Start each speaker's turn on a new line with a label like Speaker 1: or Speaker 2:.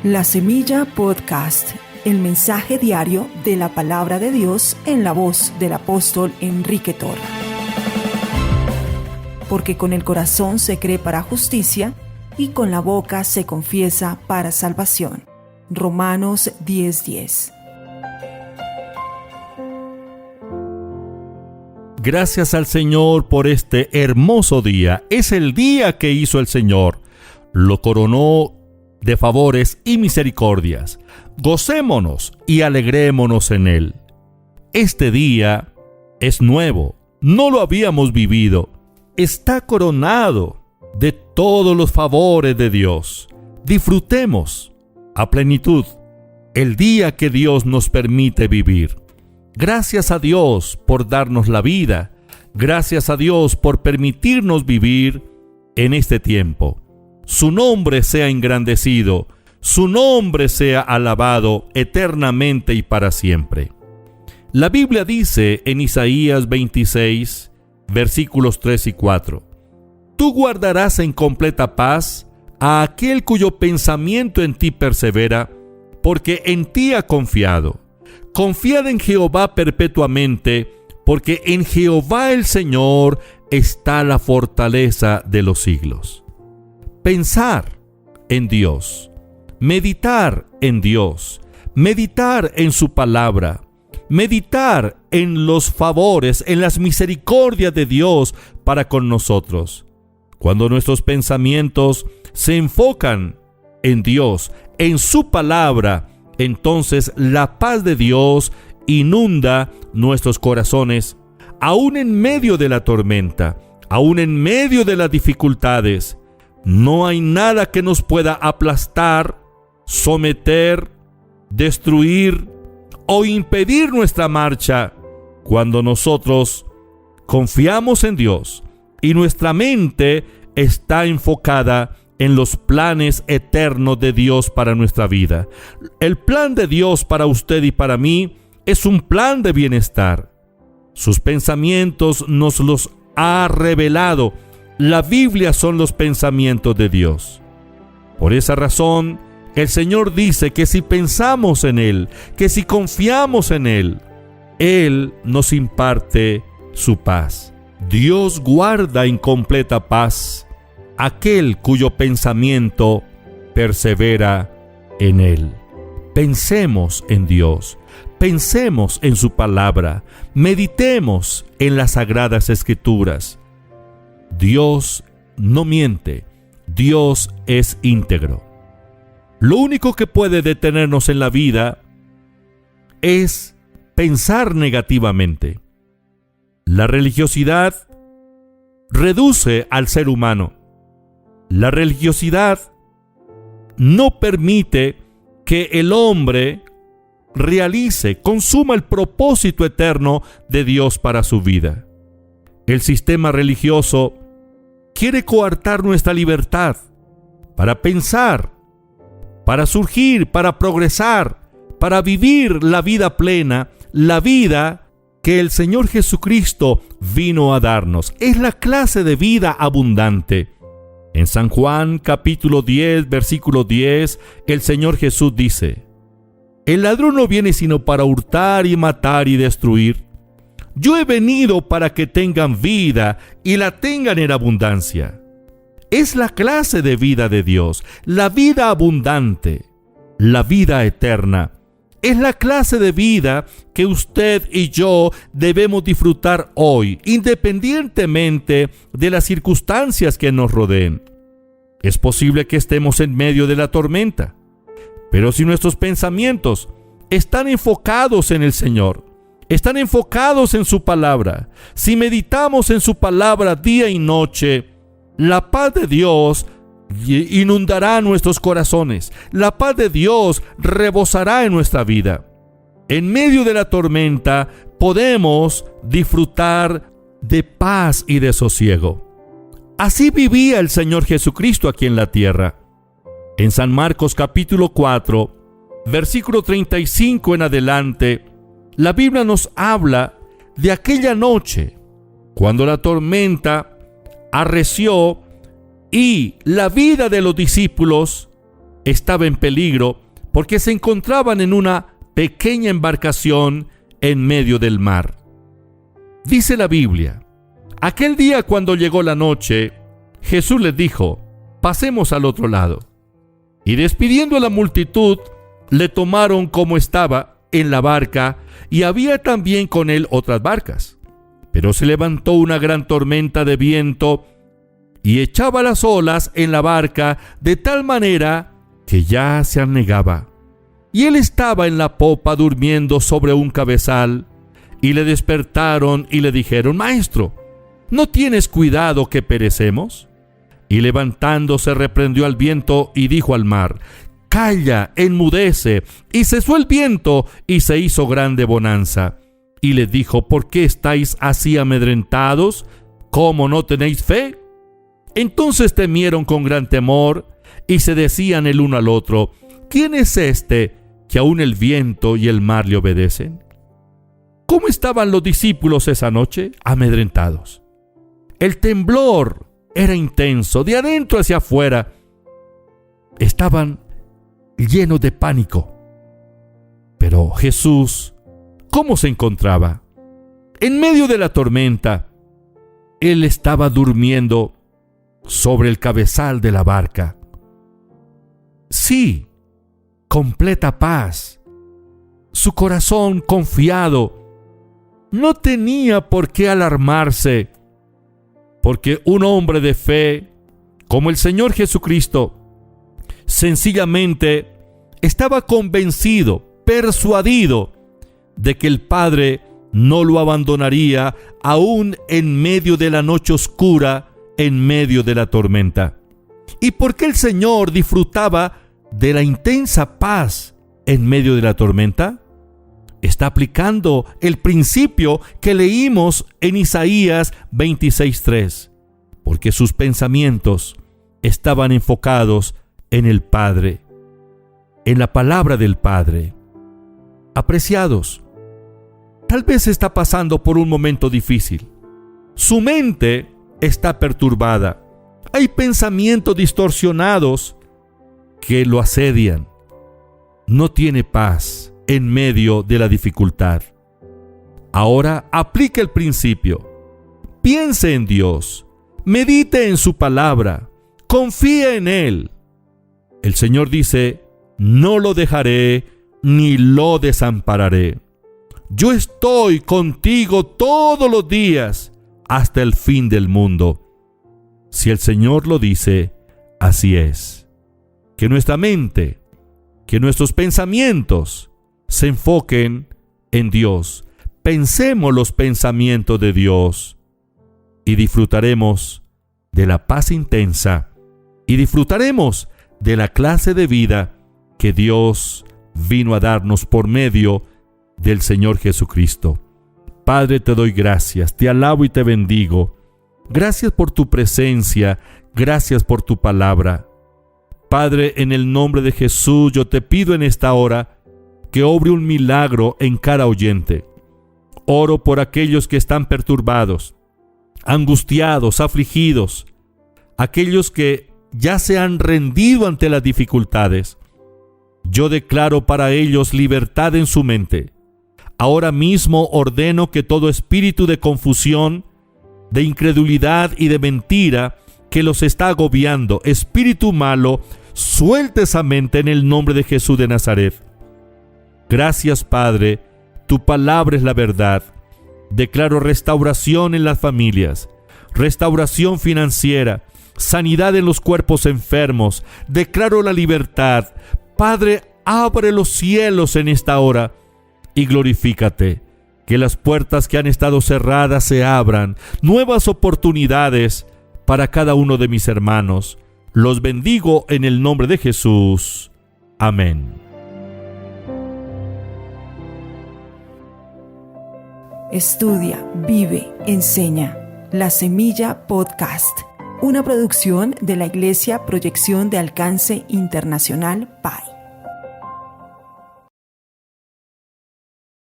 Speaker 1: La Semilla Podcast, el mensaje diario de la palabra de Dios en la voz del apóstol Enrique Torra. Porque con el corazón se cree para justicia y con la boca se confiesa para salvación. Romanos 10:10.
Speaker 2: Gracias al Señor por este hermoso día. Es el día que hizo el Señor. Lo coronó de favores y misericordias. Gocémonos y alegrémonos en Él. Este día es nuevo, no lo habíamos vivido. Está coronado de todos los favores de Dios. Disfrutemos a plenitud el día que Dios nos permite vivir. Gracias a Dios por darnos la vida. Gracias a Dios por permitirnos vivir en este tiempo. Su nombre sea engrandecido, su nombre sea alabado eternamente y para siempre. La Biblia dice en Isaías 26, versículos 3 y 4: Tú guardarás en completa paz a aquel cuyo pensamiento en ti persevera, porque en ti ha confiado. Confiad en Jehová perpetuamente, porque en Jehová el Señor está la fortaleza de los siglos. Pensar en Dios, meditar en Dios, meditar en su palabra, meditar en los favores, en las misericordias de Dios para con nosotros. Cuando nuestros pensamientos se enfocan en Dios, en su palabra, entonces la paz de Dios inunda nuestros corazones, aún en medio de la tormenta, aún en medio de las dificultades. No hay nada que nos pueda aplastar, someter, destruir o impedir nuestra marcha cuando nosotros confiamos en Dios y nuestra mente está enfocada en los planes eternos de Dios para nuestra vida. El plan de Dios para usted y para mí es un plan de bienestar. Sus pensamientos nos los ha revelado. La Biblia son los pensamientos de Dios. Por esa razón, el Señor dice que si pensamos en Él, que si confiamos en Él, Él nos imparte su paz. Dios guarda en completa paz aquel cuyo pensamiento persevera en Él. Pensemos en Dios, pensemos en su palabra, meditemos en las sagradas escrituras. Dios no miente, Dios es íntegro. Lo único que puede detenernos en la vida es pensar negativamente. La religiosidad reduce al ser humano. La religiosidad no permite que el hombre realice, consuma el propósito eterno de Dios para su vida. El sistema religioso quiere coartar nuestra libertad para pensar, para surgir, para progresar, para vivir la vida plena, la vida que el Señor Jesucristo vino a darnos. Es la clase de vida abundante. En San Juan capítulo 10, versículo 10, el Señor Jesús dice: El ladrón no viene sino para hurtar y matar y destruir. Yo he venido para que tengan vida y la tengan en abundancia. Es la clase de vida de Dios, la vida abundante, la vida eterna. Es la clase de vida que usted y yo debemos disfrutar hoy, independientemente de las circunstancias que nos rodeen. Es posible que estemos en medio de la tormenta, pero si nuestros pensamientos están enfocados en el Señor, están enfocados en su palabra, si meditamos en su palabra día y noche, la paz de Dios inundará nuestros corazones. La paz de Dios rebosará en nuestra vida. En medio de la tormenta podemos disfrutar de paz y de sosiego. Así vivía el Señor Jesucristo aquí en la tierra. En San Marcos capítulo 4, versículo 35 en adelante, la Biblia nos habla de aquella noche cuando la tormenta arreció y la vida de los discípulos estaba en peligro porque se encontraban en una pequeña embarcación en medio del mar. Dice la Biblia: aquel día, cuando llegó la noche, Jesús les dijo: pasemos al otro lado. Y despidiendo a la multitud, le tomaron como estaba en la barca, y había también con él otras barcas. Pero se levantó una gran tormenta de viento y echaba las olas en la barca de tal manera que ya se anegaba. Y él estaba en la popa durmiendo sobre un cabezal, y le despertaron y le dijeron: Maestro, ¿no tienes cuidado que perecemos? Y levantándose reprendió al viento y dijo al mar: Calla, enmudece. Y cesó el viento y se hizo grande bonanza. Y les dijo: ¿por qué estáis así amedrentados? ¿Cómo no tenéis fe? Entonces temieron con gran temor y se decían el uno al otro: ¿quién es este que aún el viento y el mar le obedecen? ¿Cómo estaban los discípulos esa noche? Amedrentados. El temblor era intenso, de adentro hacia afuera. Estaban llenos de pánico. Pero Jesús, ¿cómo se encontraba? En medio de la tormenta, Él estaba durmiendo sobre el cabezal de la barca. Sí, completa paz. Su corazón confiado. No tenía por qué alarmarse, porque un hombre de fe, como el Señor Jesucristo, sencillamente estaba convencido, persuadido, de que el Padre no lo abandonaría aún en medio de la noche oscura, en medio de la tormenta. ¿Y por qué el Señor disfrutaba de la intensa paz en medio de la tormenta? Está aplicando el principio que leímos en Isaías 26:3, porque sus pensamientos estaban enfocados en el Padre, en la palabra del Padre. Apreciados, tal vez está pasando por un momento difícil. Su mente está perturbada. Hay pensamientos distorsionados que lo asedian. No tiene paz en medio de la dificultad. Ahora aplique el principio. Piense en Dios. Medite en su palabra. Confía en Él. El Señor dice: no lo dejaré ni lo desampararé. Yo estoy contigo todos los días hasta el fin del mundo. Si el Señor lo dice, así es. Que nuestra mente, que nuestros pensamientos se enfoquen en Dios. Pensemos los pensamientos de Dios y disfrutaremos de la paz intensa y disfrutaremos de la clase de vida que Dios vino a darnos por medio del Señor Jesucristo. Padre, te doy gracias, te alabo y te bendigo. Gracias por tu presencia, gracias por tu palabra. Padre, en el nombre de Jesús, yo te pido en esta hora que obre un milagro en cada oyente. Oro por aquellos que están perturbados, angustiados, afligidos, aquellos que ya se han rendido ante las dificultades. Yo declaro para ellos libertad en su mente. Ahora mismo ordeno que todo espíritu de confusión, de incredulidad y de mentira que los está agobiando, espíritu malo, suelte esa mente en el nombre de Jesús de Nazaret. Gracias, Padre, tu palabra es la verdad. Declaro restauración en las familias, restauración financiera, sanidad en los cuerpos enfermos. Declaro la libertad. Padre, abre los cielos en esta hora y glorifícate. Que las puertas que han estado cerradas se abran, nuevas oportunidades para cada uno de mis hermanos. Los bendigo en el nombre de Jesús. Amén.
Speaker 1: Estudia, vive, enseña. La Semilla Podcast, una producción de la Iglesia Proyección de Alcance Internacional PAI.